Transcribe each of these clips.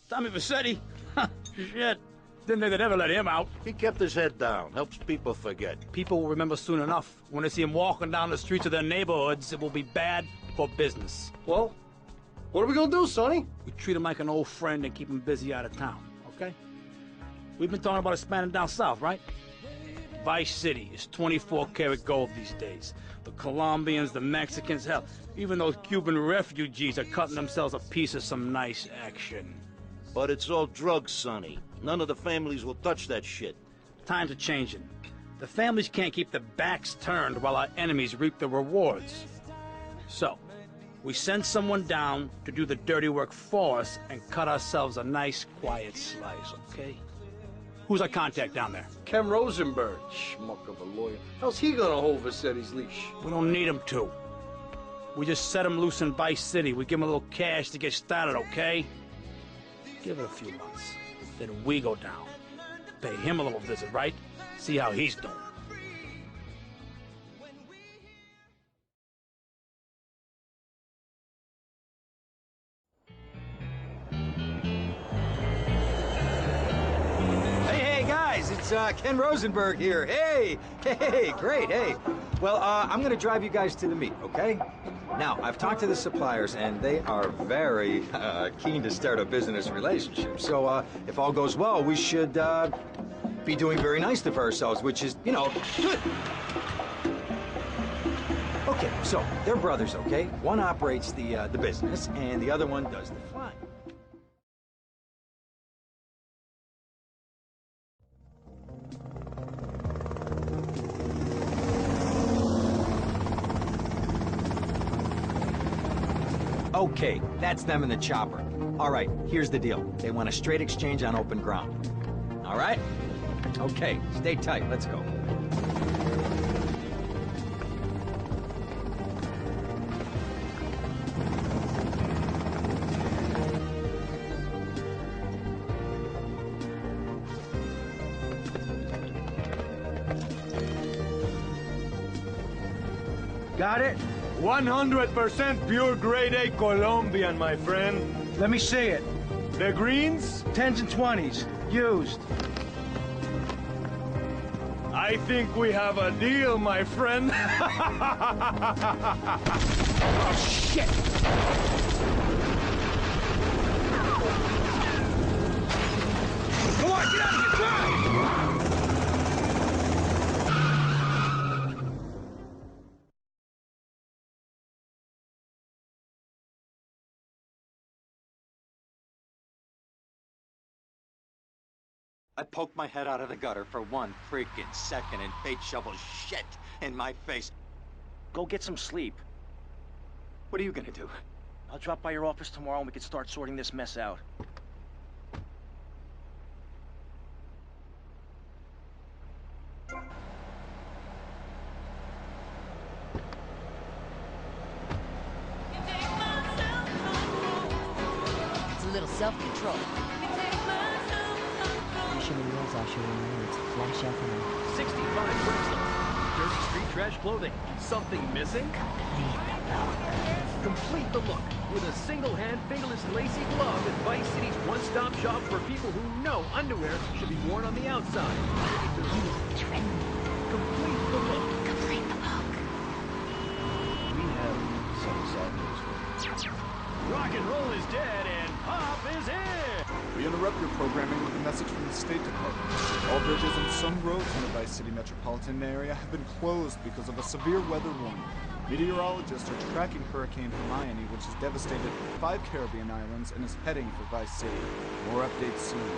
Tommy Vassetti? Shit. Didn't think they'd ever let him out. He kept his head down. Helps people forget. People will remember soon enough. When they see him walking down the streets of their neighborhoods, it will be bad for business. Well, what are we gonna do, Sonny? We treat him like an old friend and keep him busy out of town, okay? We've been talking about expanding down south, right? Vice City is 24-karat gold these days. The Colombians, the Mexicans, hell, even those Cuban refugees are cutting themselves a piece of some nice action. But it's all drugs, Sonny. None of the families will touch that shit. Times are changing. The families can't keep their backs turned while our enemies reap the rewards. So, we send someone down to do the dirty work for us and cut ourselves a nice, quiet slice, okay? Who's our contact down there? Ken Rosenberg, schmuck of a lawyer. How's he gonna hold Vassetti's leash? We don't need him to. We just set him loose in Vice City. We give him a little cash to get started, okay? Give it a few months. Then we go down. Pay him a little visit, right? See how he's doing. Hey, guys, it's Ken Rosenberg here. Hey, great, hey. Well, I'm gonna drive you guys to the meet, okay? Now, I've talked to the suppliers, and they are very keen to start a business relationship. So, if all goes well, we should be doing very nicely for ourselves, which is, you know, good. Okay, so they're brothers, okay? One operates the business, and the other one does the flying. Okay, that's them in the chopper. All right, here's the deal. They want a straight exchange on open ground. All right? Okay, stay tight. Let's go. Got it? 100% pure grade A Colombian, my friend. Let me see it. The greens? 10s and 20s. Used. I think we have a deal, my friend. Oh, shit! Come on, get out of here! Drive! I poked my head out of the gutter for 1 freaking second and fate shovels shit in my face. Go get some sleep. What are you gonna do? I'll drop by your office tomorrow and we can start sorting this mess out. It's a little self-control. Show me yours, I'll show you mine. It's flash out for me. 65 Brixton. Dirty street trash clothing. Something missing? Complete the look with a single-hand, fingerless, lacy glove at Vice City's one-stop shop for people who know underwear should be worn on the outside. Complete the look. Complete the look. We have some sad news for you. Rock and roll is dead and pop is here! We interrupt your programming with a message from the State Department. All bridges and some roads in the Vice City metropolitan area have been closed because of a severe weather warning. Meteorologists are tracking Hurricane Hermione, which has devastated 5 Caribbean islands and is heading for Vice City. More updates soon.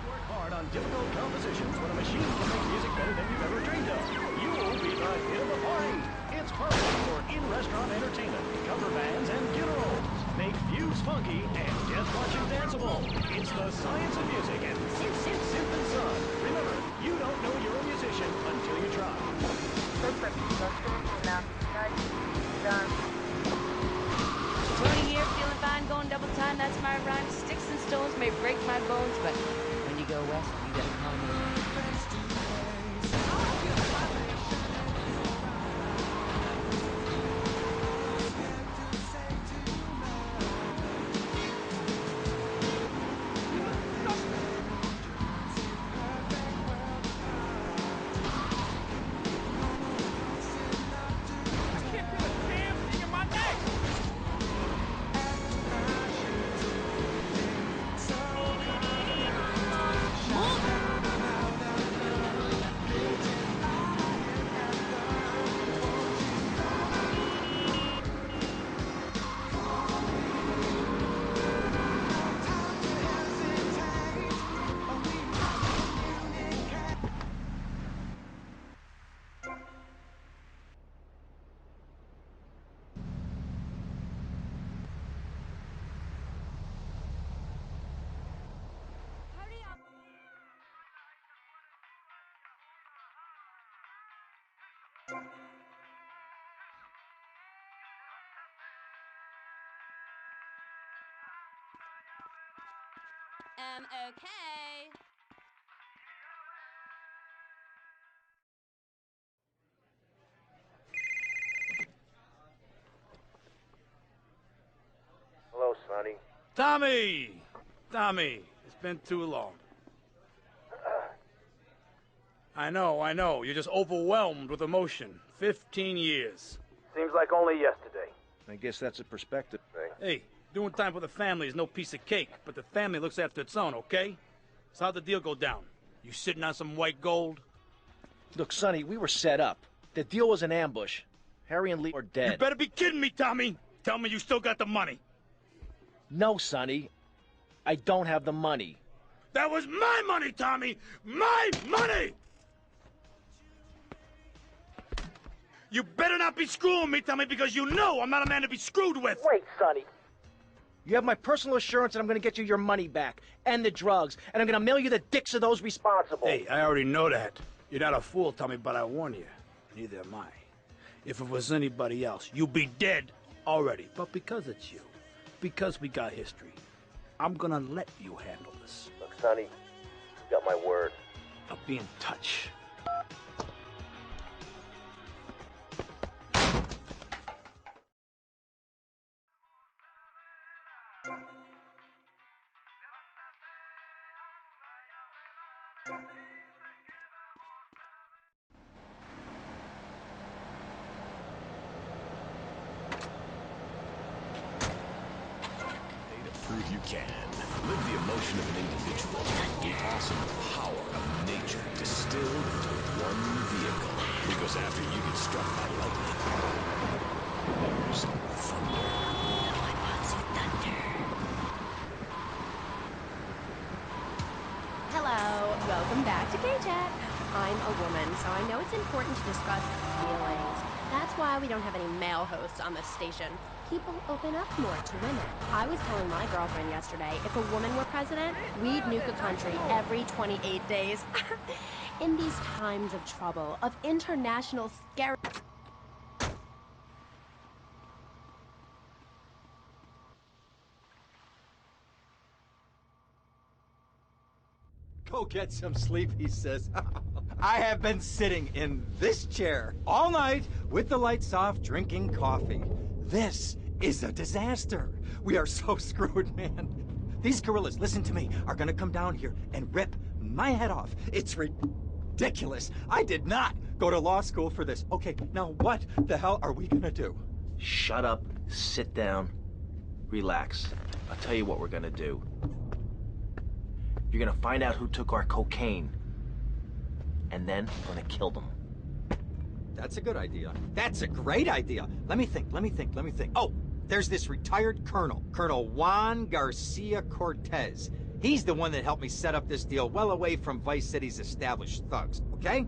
Work hard on difficult compositions when a machine can make music better than you've ever dreamed of. You will be the hit of the party. It's perfect for in-restaurant entertainment, cover bands, and funerals. Make views funky and guest watching danceable. It's the science of music and Synth and Son. Remember, you don't know you're a musician until you try. Okay. Hello, Sonny. Tommy! Tommy, it's been too long. I know. You're just overwhelmed with emotion. 15 years. Seems like only yesterday. I guess that's a perspective thing. Hey, doing time for the family is no piece of cake, but the family looks after its own, okay? So how'd the deal go down? You sitting on some white gold? Look, Sonny, we were set up. The deal was an ambush. Harry and Lee are dead. You better be kidding me, Tommy! Tell me you still got the money. No, Sonny. I don't have the money. That was my money, Tommy! My money! You better not be screwing me, Tommy, because you know I'm not a man to be screwed with! Wait, Sonny. You have my personal assurance that I'm gonna get you your money back, and the drugs, and I'm gonna mail you the dicks of those responsible. Hey, I already know that. You're not a fool, Tommy, but I warn you. Neither am I. If it was anybody else, you'd be dead already. But because it's you, because we got history, I'm gonna let you handle this. Look, Sonny, you got my word. I'll be in touch. Prove you can. Live the emotion of an individual. The awesome power of nature distilled into one vehicle. It goes after you get struck by lightning. There's thunder. No one wants you thunder. Hello, welcome back to K-Chat. I'm a woman, so I know it's important to discuss feelings. That's why we don't have any male hosts on this station. People open up more to women. I was telling my girlfriend yesterday, if a woman were president, we'd nuke a country every 28 days. In these times of trouble, of international scare... Go get some sleep, he says. I have been sitting in this chair all night with the lights off, drinking coffee. This is a disaster. We are so screwed, man. These gorillas, listen to me, are gonna come down here and rip my head off. It's ridiculous. I did not go to law school for this. Okay, now what the hell are we gonna do? Shut up, sit down, relax. I'll tell you what we're gonna do. You're gonna find out who took our cocaine. And then we're gonna kill them. That's a good idea. That's a great idea. Let me think. Oh, there's this retired colonel, Colonel Juan Garcia Cortez. He's the one that helped me set up this deal well away from Vice City's established thugs, okay?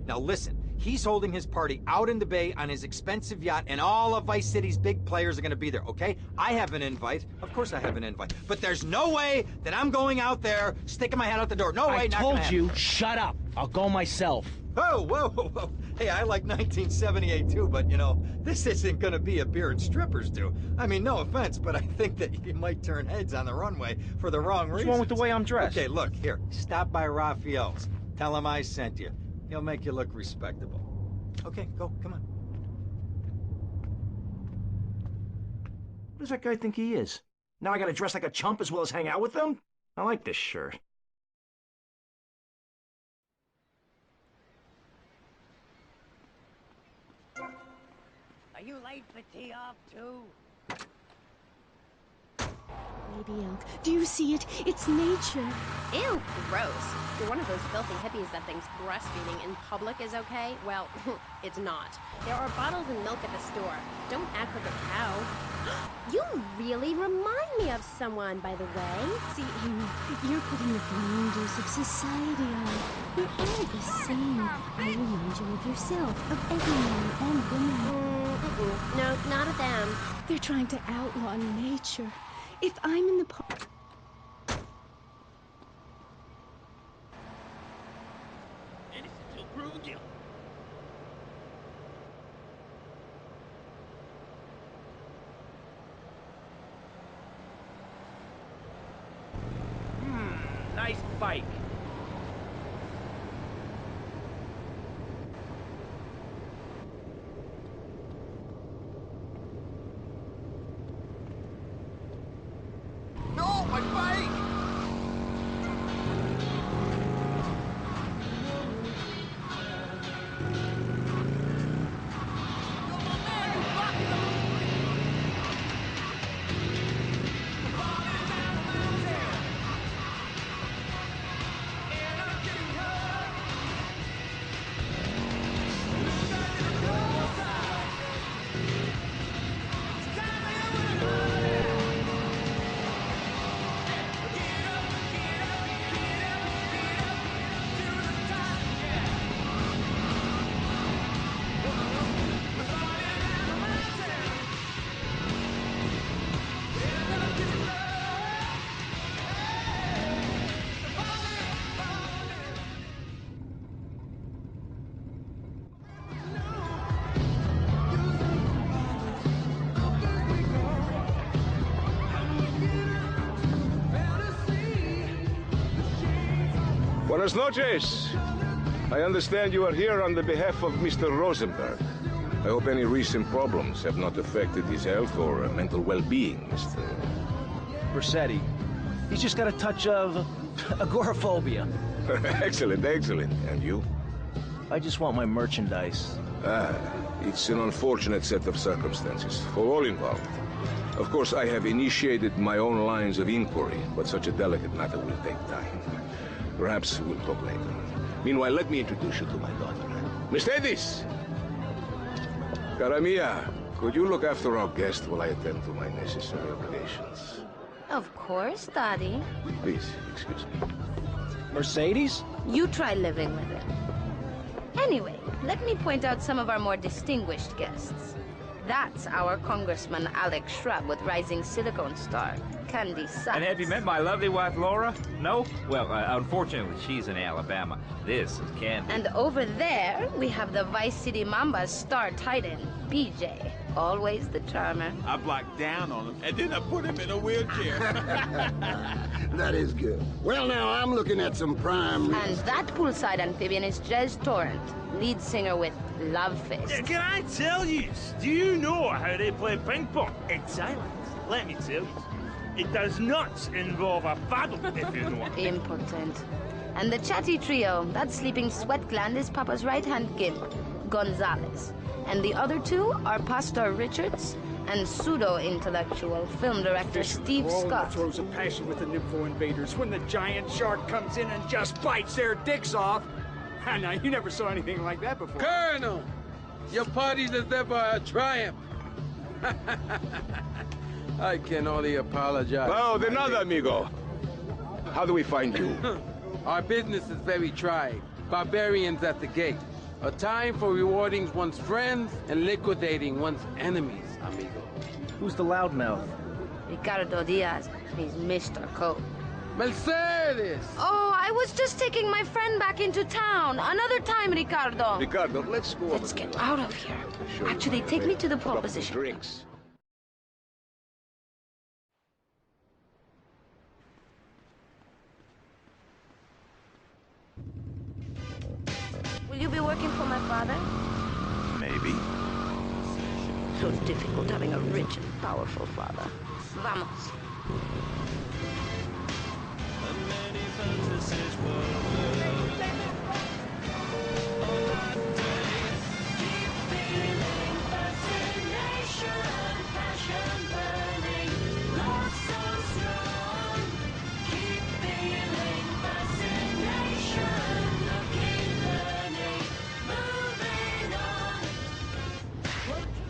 Now listen, he's holding his party out in the bay on his expensive yacht, and all of Vice City's big players are gonna be there, okay? I have an invite. Of course I have an invite. But there's no way that I'm going out there, sticking my head out the door. No way, I not gonna told happen. you, shut up. I'll go myself. Whoa. Hey, I like 1978 too, but you know, this isn't gonna be a beer and strippers do. I mean, no offense, but I think that you might turn heads on the runway for the wrong reasons. What's wrong with the way I'm dressed? Okay, look, here, stop by Raphael's. Tell him I sent you. He'll make you look respectable. Okay, go, come on. What does that guy think he is? Now I gotta dress like a chump as well as hang out with them? I like this shirt. Are you late for tea off, too? Baby elk, do you see it? It's nature. Ew, gross. You're one of those filthy hippies that thinks breastfeeding in public is okay? Well, it's not. There are bottles and milk at the store. Don't act like a cow. You really remind me of someone, by the way. See, Amy, you're putting the blinders of society on. We're all the same. I remind you of yourself, of every man and woman. No, not of them. They're trying to outlaw nature. If I'm in the park... bike. No, my bike! Buenas noches. I understand you are here on the behalf of Mr. Rosenberg. I hope any recent problems have not affected his health or mental well-being, Mr. Vercetti. He's just got a touch of agoraphobia. Excellent, excellent. And you? I just want my merchandise. It's an unfortunate set of circumstances for all involved. Of course, I have initiated my own lines of inquiry, but such a delicate matter will take time. Perhaps we'll talk later. Meanwhile, let me introduce you to my daughter. Mercedes! Cara mia, could you look after our guest while I attend to my necessary obligations? Of course, Daddy. Please, excuse me. Mercedes? You try living with him. Anyway, let me point out some of our more distinguished guests. That's our Congressman Alex Shrub with Rising Silicone Star, Candy Sachs. And have you met my lovely wife, Laura? No? Well, unfortunately, she's in Alabama. This is Candy. And over there, we have the Vice City Mamba's star titan, BJ. Always the charmer. I blocked down on him, and then I put him in a wheelchair. That is good. Well, now, I'm looking at some prime... And that poolside amphibian is Jez Torrent, lead singer with Love Fist. Yeah, can I tell you? Do you know how they play ping pong? It's silent. Let me tell you. It does not involve a paddle, if you know what. Impotent. And the chatty trio, that sleeping sweat gland is Papa's right-hand gimp, Gonzalez. And the other two are Pastor Richards and pseudo-intellectual film director Steve Scott. Throws a passion with the nympho invaders when the giant shark comes in and just bites their dicks off. Now, you never saw anything like that before. Colonel, your party deserves a triumph. I can only apologize. Oh, de nada, amigo. How do we find you? Our business is very trying. Barbarians at the gate. A time for rewarding one's friends and liquidating one's enemies, amigo. Who's the loudmouth? Ricardo Diaz. He's Mr. Coke. Mercedes! Oh, I was just taking my friend back into town. Another time, Ricardo. Ricardo, let's go. Let's get out of here. Actually, take me to the pole position. Drinks. Will you be working for my father? Maybe. So difficult having a rich and powerful father. Vamos.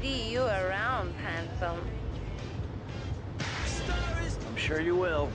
See you around, handsome. I'm sure you will.